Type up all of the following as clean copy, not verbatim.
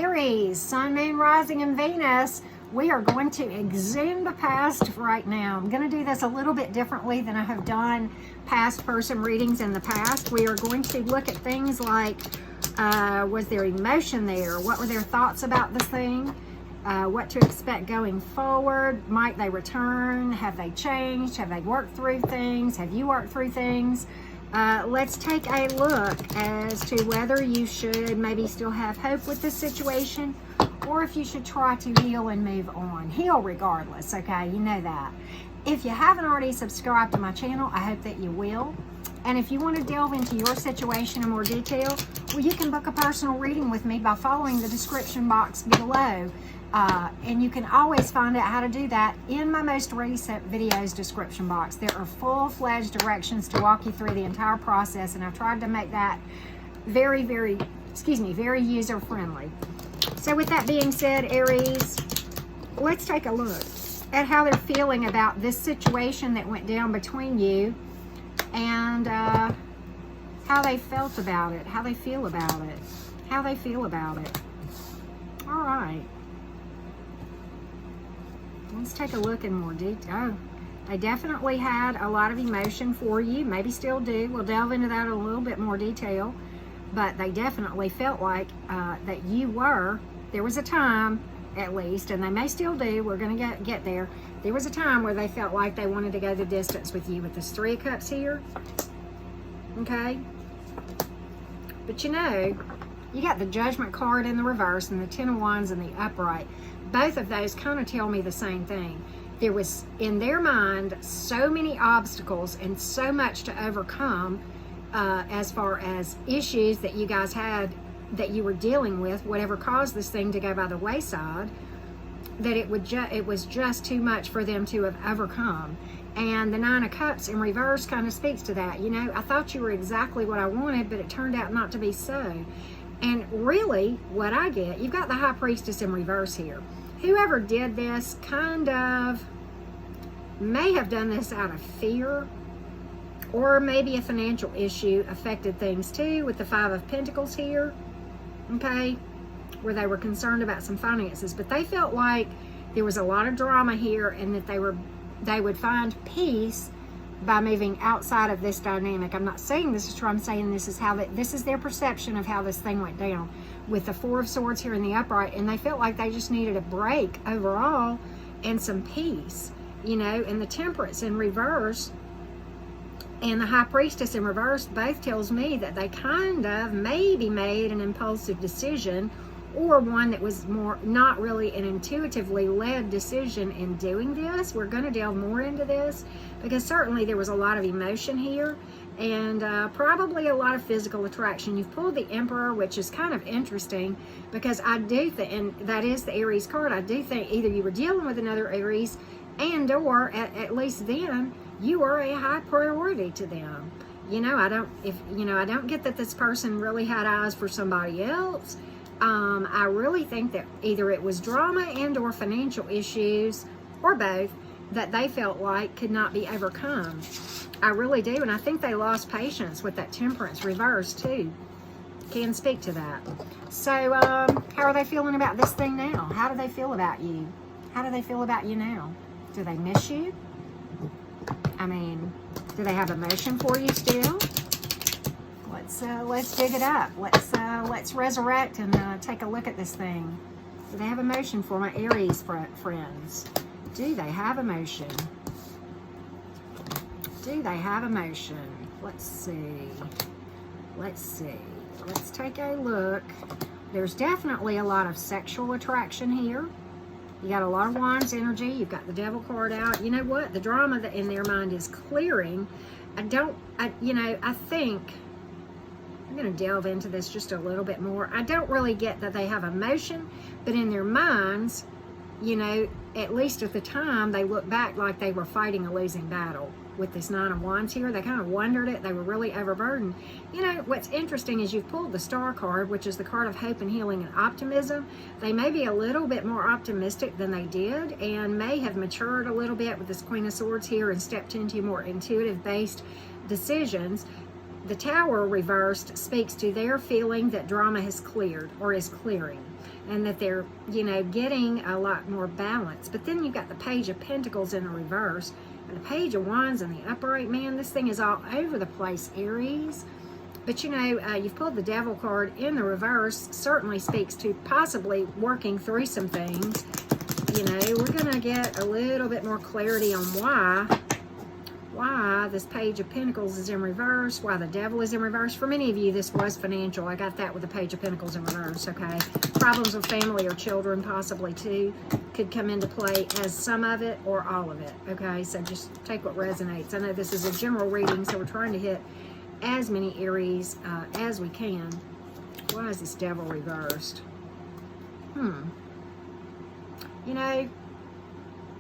Aries, Sun, Moon, Rising, and Venus. We are going to exhume the past right now. I'm going to do this a little bit differently than I have done past person readings in the past. We are going to look at things like, was there emotion there? What were their thoughts about this thing? What to expect going forward? Might they return? Have they changed? Have they worked through things? Have you worked through things? Let's take a look as to whether you should maybe still have hope with this situation, or if you should try to heal and move on. Heal regardless, okay? You know that. If you haven't already subscribed to my channel, I hope that you will. And if you want to delve into your situation in more detail, well, you can book a personal reading with me by following the description box below. And you can always find out how to do that in my most recent videos description box. There are full-fledged directions to walk you through the entire process, and I've tried to make that very user-friendly. So with that being said, Aries, let's take a look at how they're feeling about this situation that went down between you, and how they felt about it, how they feel about it, how they feel about it. All right. Let's take a look in more detail. Oh, they definitely had a lot of emotion for you, maybe still do. We'll delve into that in a little bit more detail. But they definitely felt like that you were, there was a time, at least, and they may still do, we're going to get there. There was a time where they felt like they wanted to go the distance with you with this Three of Cups here. Okay? But you know, you got the Judgment card in the reverse and the Ten of Wands in the upright. Both of those kind of tell me the same thing. There was, in their mind, so many obstacles and so much to overcome as far as issues that you guys had, that you were dealing with, whatever caused this thing to go by the wayside, that it was just too much for them to have overcome. And the Nine of Cups in reverse kind of speaks to that. You know, I thought you were exactly what I wanted, but it turned out not to be so. And really, what I get, you've got the High Priestess in reverse here. Whoever did this kind of may have done this out of fear, or maybe a financial issue affected things too, with the Five of Pentacles here, okay, where they were concerned about some finances. But they felt like there was a lot of drama here, and that they would find peace by moving outside of this dynamic. I'm not saying this is true. I'm saying this is how this is their perception of how this thing went down, with the Four of Swords here in the upright. And they felt like they just needed a break overall and some peace, you know. And the Temperance in reverse and the High Priestess in reverse both tells me that they kind of maybe made an impulsive decision, or one that was more not really an intuitively led decision in doing this. We're going to delve more into this, because certainly there was a lot of emotion here, and probably a lot of physical attraction. You've pulled the Emperor, which is kind of interesting, because I do think, and that is the Aries card, I do think either you were dealing with another Aries, and or at least then you are a high priority to them. You know, I don't get that this person really had eyes for somebody else. I really think that either it was drama and or financial issues, or both, that they felt like could not be overcome. I really do. And I think they lost patience with that Temperance reverse too. Can speak to that. So how are they feeling about this thing now? How do they feel about you? How do they feel about you now? Do they miss you? I mean, do they have emotion for you still? Let's dig it up. Let's resurrect and take a look at this thing. Do they have emotion for my Aries friends? Do they have emotion? Do they have emotion? Let's see. Let's take a look. There's definitely a lot of sexual attraction here. You got a lot of Wands energy. You've got the Devil card out. You know what? The drama that in their mind is clearing. I think I'm going to delve into this just a little bit more. I don't really get that they have emotion, but in their minds, you know, at least at the time, they look back like they were fighting a losing battle. With this Nine of Wands here, they kind of wondered it. They were really overburdened. You know, what's interesting is you've pulled the Star card, which is the card of hope and healing and optimism. They may be a little bit more optimistic than they did, and may have matured a little bit with this Queen of Swords here and stepped into more intuitive-based decisions. the Tower reversed speaks to their feeling that drama has cleared or is clearing, and that they're, you know, getting a lot more balance. But then you've got the Page of Pentacles in the reverse, and the Page of Wands in the upright. Man, this thing is all over the place, Aries. But, you know, you've pulled the Devil card in the reverse. Certainly speaks to possibly working through some things. You know, we're going to get a little bit more clarity on why this Page of Pentacles is in reverse, why the Devil is in reverse. For many of you, this was financial. I got that with the Page of Pentacles in reverse, okay? Problems with family or children, possibly, too, could come into play as some of it or all of it, okay? So just take what resonates. I know this is a general reading, so we're trying to hit as many Aries as we can. Why is this Devil reversed? You know,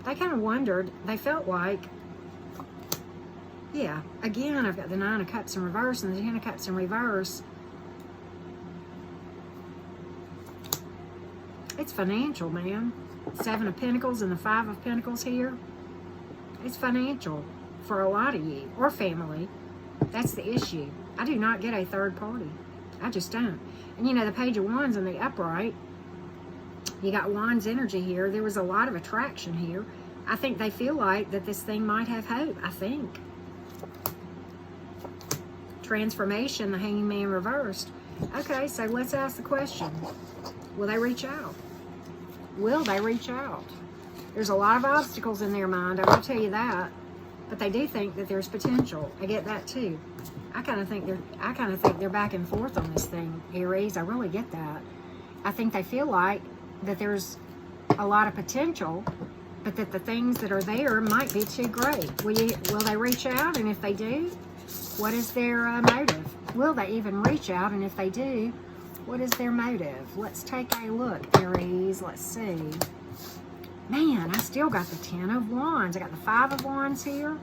they kind of wondered. They felt like, yeah, again, I've got the Nine of Cups in reverse and the Ten of Cups in reverse. It's financial, man. Seven of Pentacles and the Five of Pentacles here. It's financial for a lot of you, or family. That's the issue. I do not get a third party. I just don't. And you know, the Page of Wands in the upright, you got Wands energy here. There was a lot of attraction here. I think they feel like that this thing might have hope. I think. Transformation, the Hanging Man reversed. Okay, so let's ask the question. Will they reach out? Will they reach out? There's a lot of obstacles in their mind, I will tell you that. But they do think that there's potential. I get that too. I kind of think they're back and forth on this thing, Aries. I really get that. I think they feel like that there's a lot of potential, but that the things that are there might be too great. Will they reach out? And if they do, what is their motive? Will they even reach out? And if they do, what is their motive? Let's take a look, Aries. Let's see. Man, I still got the Ten of Wands. I got the Five of Wands here.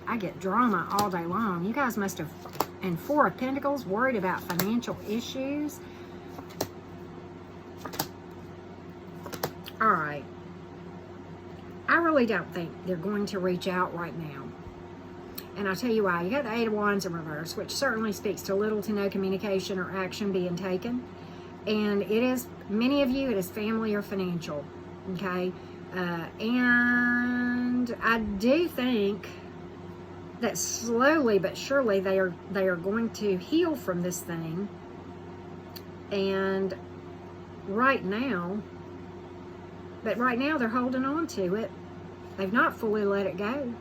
I get drama all day long. You guys must have, and Four of Pentacles, worried about financial issues. All right. I really don't think they're going to reach out right now. And I'll tell you why. You got the Eight of Wands in reverse, which certainly speaks to little to no communication or action being taken. And it is, many of you, it is family or financial, okay? And I do think that slowly but surely they are going to heal from this thing. And right now they're holding on to it. They've not fully let it go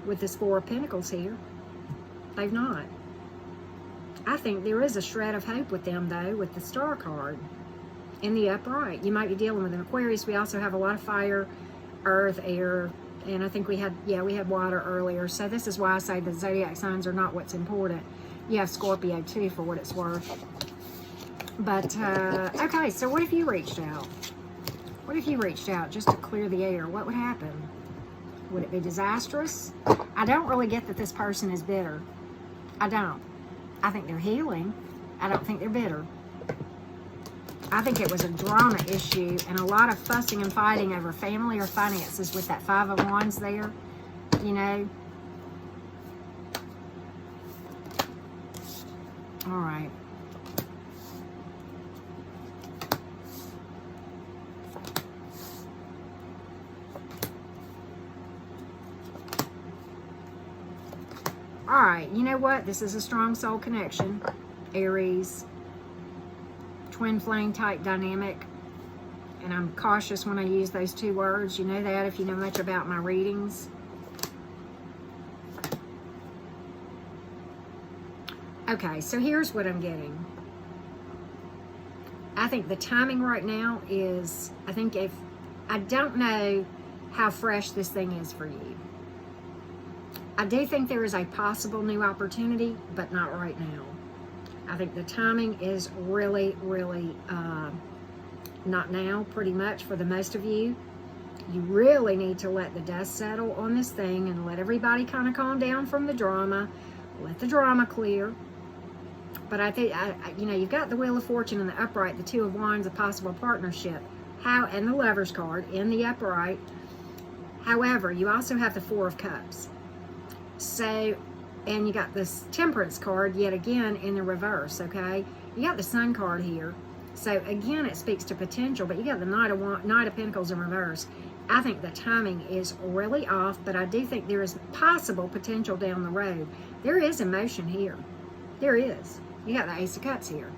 with this Four of Pentacles here. They've not. I think there is a shred of hope with them, though, with the Star card in the upright. You might be dealing with an Aquarius. We also have a lot of fire, earth, air, and I think we had water earlier. So this is why I say the zodiac signs are not what's important. You have Scorpio, too, for what it's worth. But, okay, so what if you reached out? What if you reached out just to clear the air? What would happen? Would it be disastrous? I don't really get that this person is bitter. I don't. I think they're healing. I don't think they're bitter. I think it was a drama issue and a lot of fussing and fighting over family or finances with that Five of Wands there. You know. All right. All right, you know what? This is a strong soul connection, Aries. Twin flame type dynamic. And I'm cautious when I use those two words. You know that if you know much about my readings. Okay, so here's what I'm getting. I think the timing right now is, I don't know how fresh this thing is for you. I do think there is a possible new opportunity, but not right now. I think the timing is really, really not now, pretty much for the most of you. You really need to let the dust settle on this thing and let everybody kind of calm down from the drama. Let the drama clear. But I think, you know, you've got the Wheel of Fortune in the upright, the Two of Wands, a possible partnership, and the Lover's card in the upright. However, you also have the Four of Cups. So And you got this Temperance card yet again in the reverse, okay? You got the Sun card here. So again, it speaks to potential, but you got the Knight of Pentacles in reverse. I think the timing is really off, but I do think there is possible potential down the road. There is emotion here. There is. You got the Ace of Cups here.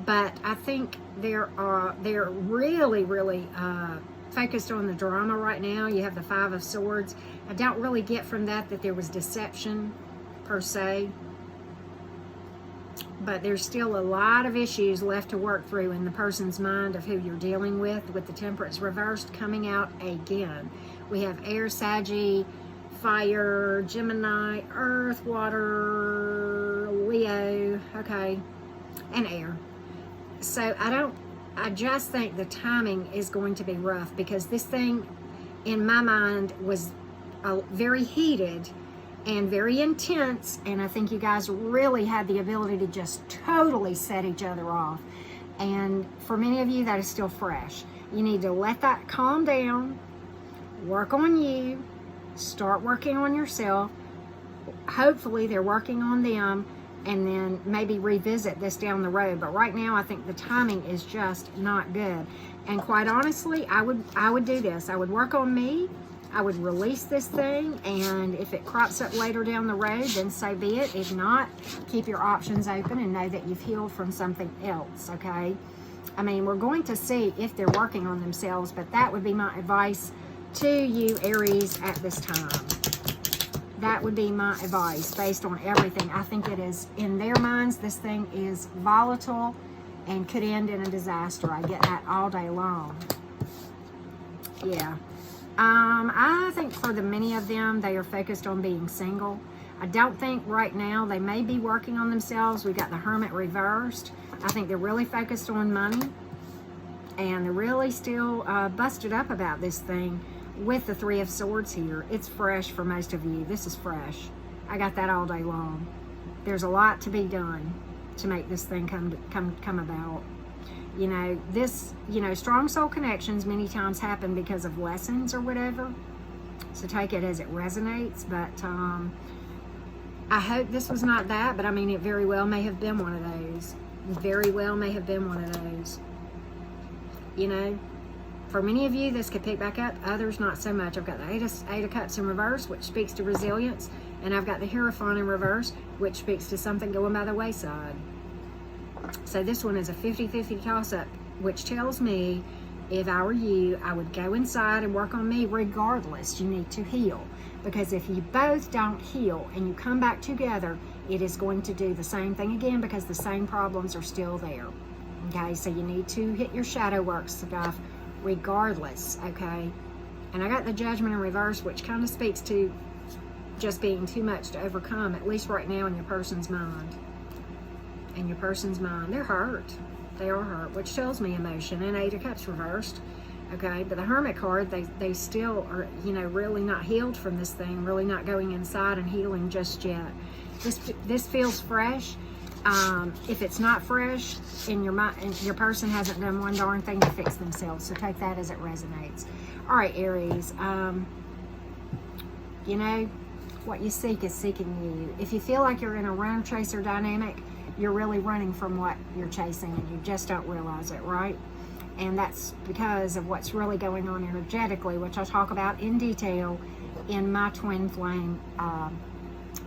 But I think they're really, really focused on the drama right now. You have the Five of Swords. I don't really get from that there was deception per se. But there's still a lot of issues left to work through in the person's mind of who you're dealing with the Temperance reversed coming out again. We have air, Saggy, fire, Gemini, earth, water, Leo, okay, and air. So I just think the timing is going to be rough because this thing in my mind was very heated and very intense, and I think you guys really had the ability to just totally set each other off. And for many of you, that is still fresh. You need to let that calm down, work on you, start working on yourself. Hopefully they're working on them, and then maybe revisit this down the road. But right now, I think the timing is just not good. And quite honestly, I would do this. I would work on me. I would release this thing, and if it crops up later down the road, then so be it. If not, keep your options open and know that you've healed from something else, okay? I mean, we're going to see if they're working on themselves, but that would be my advice to you, Aries, at this time. That would be my advice based on everything. I think it is, in their minds, this thing is volatile and could end in a disaster. I get that all day long. Yeah. I think for many of them, they are focused on being single. I don't think right now they may be working on themselves. We got the Hermit reversed. I think they're really focused on money, and they're really still busted up about this thing with the Three of Swords here. It's fresh for most of you. This is fresh. I got that all day long. There's a lot to be done to make this thing come about. You know, this, strong soul connections many times happen because of lessons or whatever. So take it as it resonates. But I hope this was not that. But I mean, it very well may have been one of those. Very well may have been one of those. You know, for many of you, this could pick back up. Others, not so much. I've got the Eight of Cups in reverse, which speaks to resilience. And I've got the Hierophant in reverse, which speaks to something going by the wayside. So this one is a 50-50 toss-up, which tells me if I were you, I would go inside and work on me regardless. You need to heal. Because if you both don't heal and you come back together, it is going to do the same thing again because the same problems are still there. Okay, so you need to hit your shadow work stuff regardless, okay? And I got the Judgment in reverse, which kind of speaks to just being too much to overcome, at least right now in your person's mind. In your person's mind, they're hurt. They are hurt, which tells me emotion. And Eight of Cups reversed, okay? But the Hermit card, they still are, really not healed from this thing, really not going inside and healing just yet. This feels fresh. If it's not fresh, in your mind, your person hasn't done one darn thing to fix themselves. So take that as it resonates. All right, Aries. What you seek is seeking you. If you feel like you're in a runner chaser dynamic, you're really running from what you're chasing and you just don't realize it, right? And that's because of what's really going on energetically, which I'll talk about in detail in my Twin Flame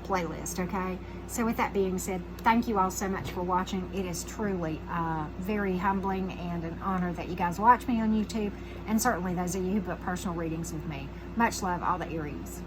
playlist, okay? So with that being said, thank you all so much for watching. It is truly very humbling and an honor that you guys watch me on YouTube, and certainly those of you who book personal readings with me. Much love, all the Aries.